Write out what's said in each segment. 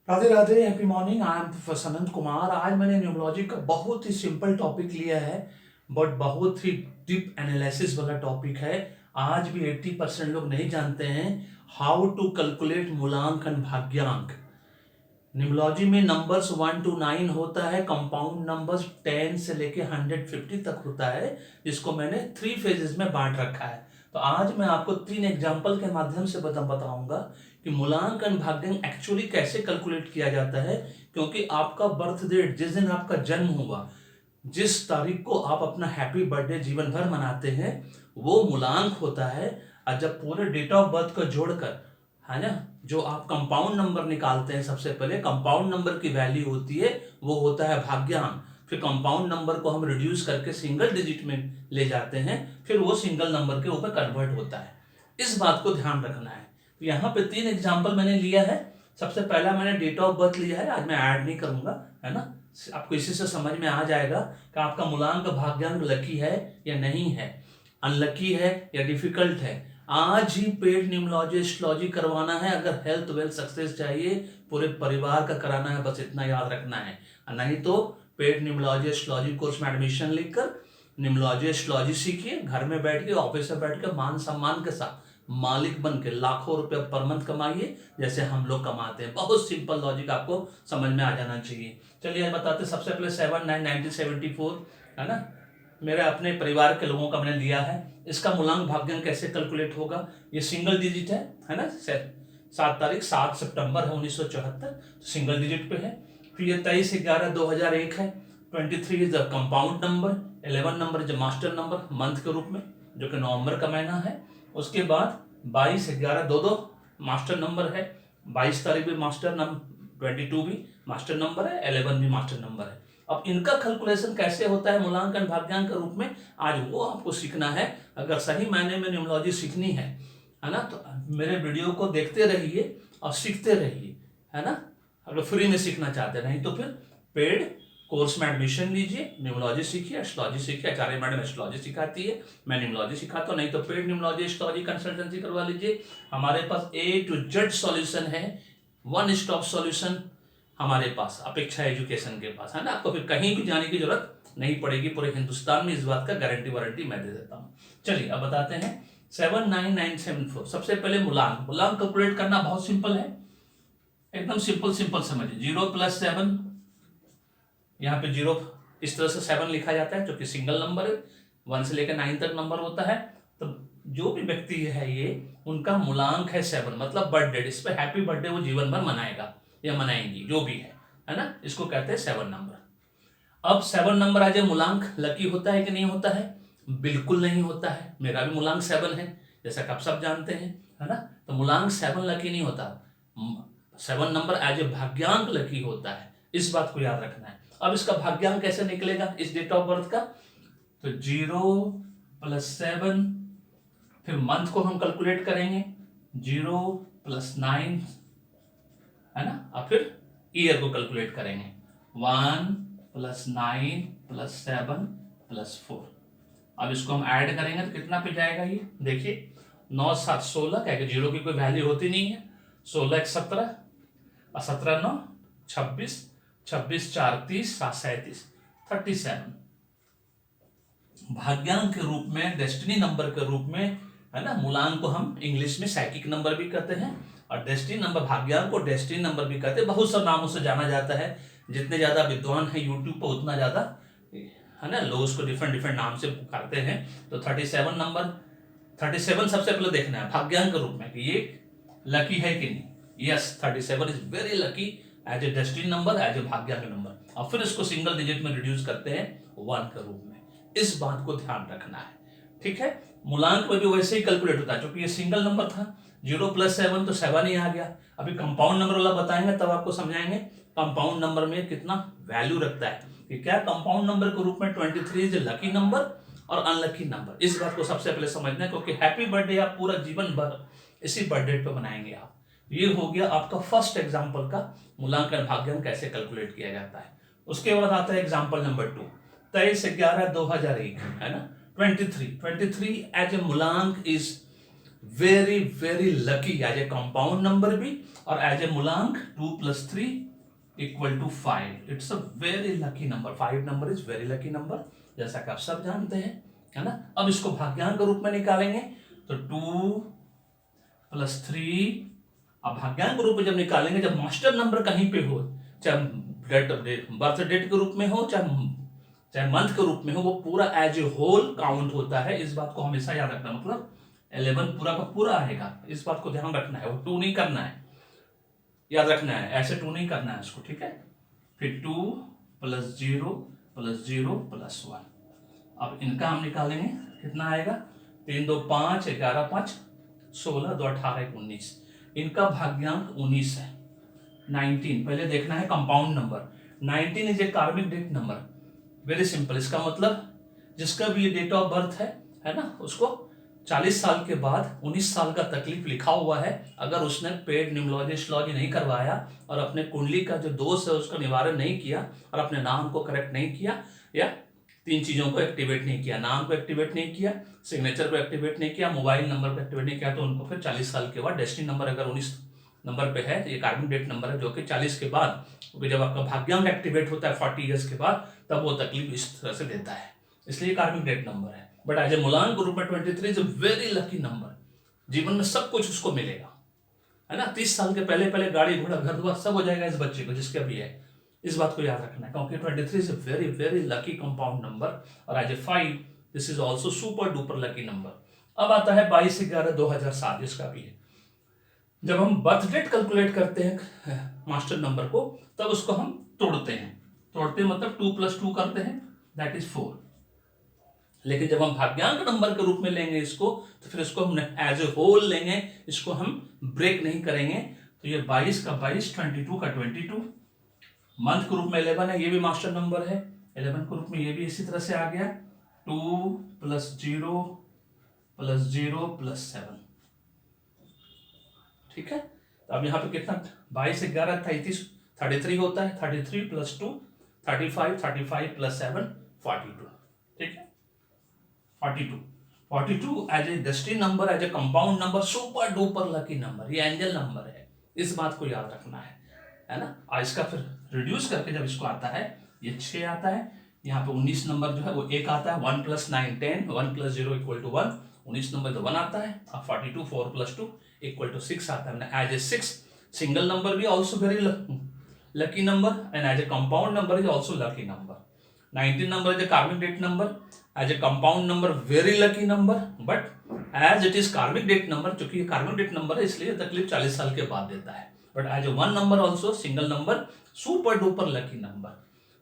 Radhe Radhe, happy morning. I am professor Anant Kumar. आज मैंने numerology का बहुत ही सिंपल टॉपिक लिया है, बट बहुत ही डीप एनालिसिस वाला टॉपिक है। आज भी 80% लोग नहीं जानते हैं हाउ टू कैलकुलेट मूलांक एंड भाग्यांक। न्यूमरोलॉजी में नंबर्स 1 to 9 होता है, कंपाउंड नंबर्स 10 से लेके 150 तक होता है, जिसको मैंने 3 फेजेस में बांट रखा है। तो आज मैं आपको 3 एग्जाम्पल के माध्यम से बताऊंगा कि मूलांक एंड भाग्यांक एक्चुअली कैसे कैलकुलेट किया जाता है। क्योंकि आपका बर्थ डेट, जिस दिन आपका जन्म हुआ, जिस तारीख को आप अपना हैप्पी बर्थडे जीवन भर मनाते हैं, वो मूलांक होता है। और जब पूरे डेट ऑफ बर्थ को जोड़कर, है ना, जो आप कंपाउंड नंबर निकालते हैं, सबसे पहले कंपाउंड नंबर की वैल्यू होती है, वो होता है भाग्यांक। फिर कंपाउंड नंबर को हम रिड्यूस करके सिंगल डिजिट में ले जाते हैं, फिर वो सिंगल नंबर के ऊपर कन्वर्ट होता है। इस बात को ध्यान रखना है। तो यहाँ पे 3 एग्जाम्पल मैंने लिया है। सबसे पहला मैंने डेट ऑफ बर्थ लिया है, आज मैं ऐड नहीं करूंगा, है ना। आपको इसी से समझ में आ जाएगा कि आपका मूलांक भाग्यांक लकी है या नहीं है, अनलकी है या डिफिकल्ट है। आज ही पेड न्यूमरोलॉजी एस्ट्रोलॉजी करवाना है। अगर हेल्थ वेल्थ सक्सेस चाहिए, पूरे परिवार का कराना है, बस इतना याद रखना है। नहीं तो पेड न्यूमरोलॉजी एस्ट्रोलॉजी कोर्स में एडमिशन लेकर न्यूमरोलॉजी एस्ट्रोलॉजी सीखिए, घर में बैठ के, ऑफिस में बैठ के, मान सम्मान के साथ मालिक बन के लाखों रुपए पर मंथ कमाइए, जैसे हम लोग कमाते हैं। बहुत सिंपल लॉजिक आपको समझ में आ जाना चाहिए। चलिए आज बताते हैं। सबसे पहले 7/9/1974, है ना, मेरे अपने परिवार के लोगों का मैंने लिया है। इसका मूलांक भाग्यांक कैसे कैलकुलेट होगा? ये सिंगल डिजिट है ना। 7 तारीख 7 सितंबर है 1974, सिंगल डिजिट पे है। फिर ये 23/11/2001 है। 23 is the compound number, 11 number is master number month के रूप में, जो कि नवंबर का महीना है। उसके बाद 22/11 दो मास्टर नंबर है। 22 तारीख भी मास्टर नंबर, 22 भी मास्टर नंबर है, 11 भी मास्टर नंबर है। अब इनका कैलकुलेशन कैसे होता है मूलांकन भाग्यांक के रूप में, आज वो आपको सीखना है। अगर सही मायने में न्यूमरोलॉजी सीखनी है ना, तो मेरे वीडियो को देखते रहिए और सीखते रहिए, है ना। अगर फ्री में सीखना चाहते हैं, नहीं तो फिर पेड कोर्स में एडमिशन लीजिए, न्यूमरोलॉजी सीखिए, एस्ट्रोलॉजी सीखिए। आचार्य मैडम एस्ट्रोलॉजी सिखाती है, मैं न्यूमरोलॉजी सिखाता हूँ। नहीं तो पेड न्यूमरोलॉजी एस्ट्रोलॉजी कंसल्टेंसी करवा लीजिए। हमारे पास A to Z सॉल्यूशन है, वन स्टॉप सॉल्यूशन हमारे पास, अपेक्षा एजुकेशन के पास, है ना। आपको फिर कहीं भी जाने की जरूरत नहीं पड़ेगी पूरे हिंदुस्तान में, इस बात का गारंटी वारंटी मैं दे देता हूँ। चलिए अब बताते हैं 79974। सबसे पहले मूलांक कैलकुलेट करना बहुत सिंपल है, एकदम सिंपल सिंपल समझिए। 0 + 7, यहाँ पे 0 इस तरह से 7 लिखा जाता है, जो कि सिंगल नंबर है। 1 से लेकर 9 तक नंबर होता है। तो जो भी व्यक्ति है ये, उनका मूलांक है 7, मतलब बर्थडे। इस पर हैप्पी बर्थडे वो जीवन भर मनाएगा या मनाएंगी, जो भी है ना। इसको कहते हैं 7 नंबर। अब 7 नंबर आज मूलांक लकी होता है कि नहीं होता है? बिल्कुल नहीं होता है। मेरा भी मूलांक 7 है, जैसा कि आप सब जानते हैं, है ना। तो मूलांक 7 लकी नहीं होता। 7 नंबर एज ए भाग्यांक लकी होता है, इस बात को याद रखना है। अब इसका भाग्यांक कैसे निकलेगा इस डेट ऑफ बर्थ का? तो 0 + 7, फिर मंथ को हम कैलकुलेट करेंगे, 0 + 9, है ना। और फिर ईयर को कैलकुलेट करेंगे, 1 + 9 + 7 + 4। अब इसको हम ऐड करेंगे तो कितना पे जाएगा ये देखिए, 9 7 16, क्या जीरो की कोई वैल्यू होती नहीं है। 16 1 17 और 17 9 26, 26 4 30, 7 37, 37। भाग्यांक के रूप में, डेस्टिनी नंबर के रूप में, है ना। मूलांक को हम इंग्लिश में साइकिक नंबर भी कहते हैं, और डेस्टिनी नंबर, भाग्यांक को डेस्टिनी नंबर भी कहते हैं। बहुत सब नामों से जाना जाता है। जितने ज्यादा विद्वान है यूट्यूब पर, उतना ज्यादा, है ना, लोग उसको डिफरेंट डिफरेंट नाम से पुकारते हैं। तो 37 नंबर, 37 सबसे पहले देखना है भाग्यांक के रूप में कि ये लकी है कि नहीं। Yes, 37 is very lucky as a destiny number, as a भाग्यांक नंबर। और फिर इसको सिंगल डिजिट में रिड्यूस करते हैं 1 के रूप में। इस बात को ध्यान रखना है, ठीक है। मूलांक में भी वैसे ही कैलकुलेट होता है, क्योंकि ये सिंगल नंबर था। 0 + 7 तो 7 ही आ गया। अभी कंपाउंड नंबर वाला बताएंगे, तब आपको समझाएंगे कंपाउंड नंबर में कितना वैल्यू रखता है कि क्या कंपाउंड नंबर के रूप में 23 इज लकी नंबर और अनलकी नंबर। इस बात को सबसे पहले समझना है, क्योंकि हैप्पी बर्थडे आप पूरा जीवन भर इसी बर्थडे पे मनाएंगे आप। ये हो गया आपका फर्स्ट एग्जाम्पल का मूलांकन भाग्यांक कैसे कैलकुलेट किया जाता है। उसके बाद आता है एग्जाम्पल नंबर 2, 23/11/2001, है ना। 23 एज ए मूलांक is very very lucky as a compound number भी और एज ए मूलांक 2 + 3 = 5। It's a very lucky number. 5 number is very lucky number, जैसा कि आप सब जानते हैं, है ना। अब इसको भाग्यांक के रूप में निकालेंगे तो 2 + 3। अब भाग्यांक के रूप में जब निकालेंगे, जब मास्टर नंबर कहीं पे हो, चाहे बर्थ डेट के रूप में हो, चाहे मंथ के रूप में हो, वो पूरा एज ए होल काउंट होता है। इस बात को हमेशा याद रखना, मतलब 11 पूरा का पूरा आएगा, इस बात को ध्यान रखना है। वो 2 नहीं करना है, याद रखना है, ऐसे 2 नहीं करना है इसको, ठीक है। फिर 2 + 0 + 0 + 1। अब इनका हम निकालेंगे, कितना आएगा? 3 2 5, 11 5 16, 2 18 19। इनका भाग्यांक 19 है। 19 पहले देखना है compound number. 19 is a karmic debt number. Very simple. इसका मतलब जिसका भी ये डेट ऑफ बर्थ है ना, उसको 40 साल के बाद 19 साल का तकलीफ लिखा हुआ है। अगर उसने पेड न्यूमरोलॉजी नहीं करवाया और अपने कुंडली का जो दोष है उसका निवारण नहीं किया और अपने नाम को करेक्ट नहीं किया, या 3 चीजों को एक्टिवेट नहीं किया, नाम को एक्टिवेट नहीं किया, सिग्नेचर को एक्टिवेट नहीं किया, मोबाइल नंबर को एक्टिवेट नहीं किया, तो उनको फिर 40 साल के बाद डेस्टिनी नंबर अगर 19 नंबर पे है, तो ये कार्मिक डेट नंबर है, जो कि 40 के बाद, क्योंकि जब आपका भाग्यांक एक्टिवेट होता है 40 ईयर्स के बाद, तब वो तकलीफ इस तरह से देता है, इसलिए कार्मिक डेट नंबर है। बट एज ए मूलांक ग्रुप में 23 is a very lucky number. जीवन में सब कुछ उसको मिलेगा, है ना। 30 साल के पहले पहले गाड़ी घोड़ा घर द्वार सब हो जाएगा इस बच्चे को, जिसके अभी है। इस बात को याद रखना है, क्योंकि 23 is a very very lucky compound number और as a 5 this is also super duper lucky number. अब आता है 22/11/2007, जिसका भी है। जब हम बर्थ डेट कैलकुलेट करते हैं मास्टर नंबर को, तब उसको हम तोड़ते हैं मतलब 2 + 2 करते हैं, दैट इज 4। लेकिन जब हम भाग्यांक नंबर के रूप में लेंगे इसको, तो फिर इसको हम एज ए होल लेंगे, इसको हम ब्रेक नहीं करेंगे। तो ये 22 का 22, 22 का 22, मंथ के रूप में 11 है, ये भी मास्टर नंबर है। 11 के रूप में ये भी इसी तरह से आ गया, 2 + 0 + 0 + 7, ठीक है। तो अब यहाँ पे कितना, 22 11 33 होता है, 33 + 2 35, 35 + 7 42, ठीक है। 42 as a destiny number, as a compound number, super duper lucky number, ये एंजल नंबर है। इस बात को याद रखना है ना। और इसका फिर रिड्यूस करके जब इसको आता है, ये 6 आता है, यहाँ पे 19 नंबर जो है वो 1 आता है, 1 + 9 10, 1 + 0 = 1, 19 नंबर तो 1 आता है। और 42 4 + 2 = 6 आता है। एज ए 6 सिंगल नंबर भी also very lucky number, and as a compound number is also lucky number. 19 number is a karmic debt number, as a compound number very lucky number, but as it is karmic debt number, क्योंकि ये कार्मिक debt number है इसलिए तकलीफ 40 साल के बाद देता है। But as a 1 number also single number, super duper lucky number.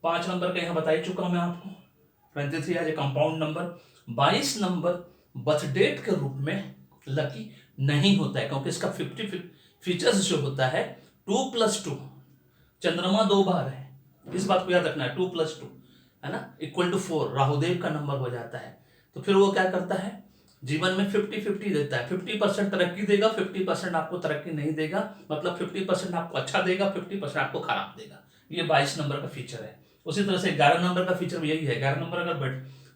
5 number का यहाँ बता ही चुका मैं आपको, 23 as a compound number. 22 number birth date के रूप में लकी नहीं होता है, क्योंकि इसका 50 फीचर्स जो होता है, 2 + 2, चंद्रमा 2 बार है, इस बात को याद रखना है। 2 + 2 है ना = 4, राहुदेव का नंबर हो जाता है। तो फिर वो क्या करता है, जीवन में 50-50 देता है। 50% तरक्की देगा, 50% आपको तरक्की नहीं देगा, मतलब 50% आपको अच्छा देगा, 50% आपको खराब देगा। ये 22 नंबर का फीचर है। उसी तरह से 11 नंबर का फीचर भी यही है। 11 नंबर अगर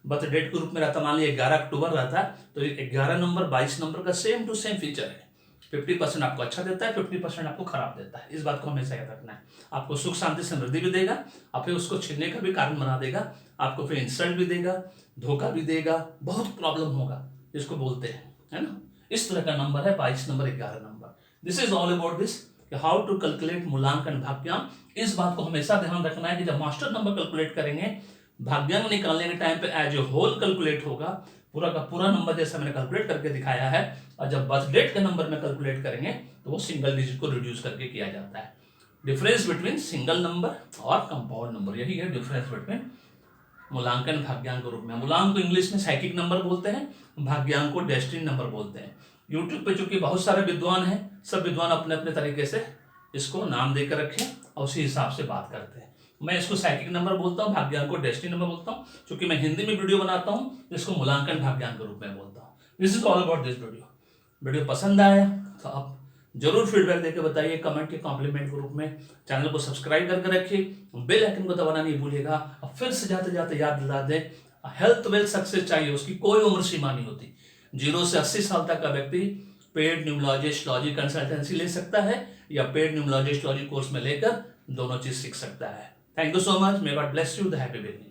बर्थ डेट के रूप में रहता, मान लिया 11 अक्टूबर रहता, तो 11 नंबर 22 नंबर का सेम टू सेम फीचर है। 50% आपको अच्छा देता है, 50% आपको खराब देता है। इस बात को हमेशा याद रखना है। आपको सुख शांति समृद्धि भी देगा, और फिर उसको छीनने का भी कारण बना देगा। आपको फिर इंसल्ट भी देगा, धोखा भी देगा, बहुत प्रॉब्लम होगा, जिसको बोलते हैं, है ना। इस तरह का नंबर है 22 number, 11 number. This is all about this, how to calculate मूलांकन भाग्यांक। इस बात को हमेशा ध्यान रखना है कि जब मास्टर नंबर कैलकुलेट करेंगे, भाग्यांक निकालने के टाइम पे एज ए होल कैलकुलेट होगा, पूरा का पूरा नंबर जैसा मैंने कैलकुलेट करके दिखाया है। और जब बर्थ डेट के नंबर में कैलकुलेट करेंगे, तो वो सिंगल डिजिट को रिड्यूस करके किया जाता है। डिफरेंस बिटवीन सिंगल नंबर और कंपाउंड नंबर, यही है डिफरेंस बिटवीन मूलांकन भाग्यांक के रूप में। मूलांक को इंग्लिश में साइकिक नंबर बोलते हैं, भाग्यांक को डेस्टिनी नंबर बोलते हैं। यूट्यूब पे चूंकि बहुत सारे विद्वान हैं, सब विद्वान अपने अपने तरीके से इसको नाम देकर रखे और उसी हिसाब से बात करते हैं। मैं इसको साइकिक नंबर बोलता हूँ, भाग्यांक को डेस्टिनी नंबर बोलता हूँ, क्योंकि मैं हिंदी में वीडियो बनाता हूँ जिसको मूलांकन भाग्यांक के रूप में बोलता हूँ। This is all about this video पसंद आया तो आप जरूर फीडबैक देकर बताइए, कमेंट के कॉम्प्लीमेंट के रूप में। चैनल को सब्सक्राइब करके रखिए, बेल आइकन को दबाना नहीं भूलिएगा। और फिर से जाते जाते याद दिला दें, हेल्थ वेल्थ सक्सेस चाहिए, उसकी कोई उम्र सीमा नहीं होती। 0 से 80 साल तक का व्यक्ति पेड न्यूमरोलॉजिस्ट लॉजी कंसल्टेंसी ले सकता है या पेड न्यूमरोलॉजिस्ट लॉजी कोर्स में लेकर दोनों चीज सीख सकता है। Thank you so much. May God bless you. The happy beginning.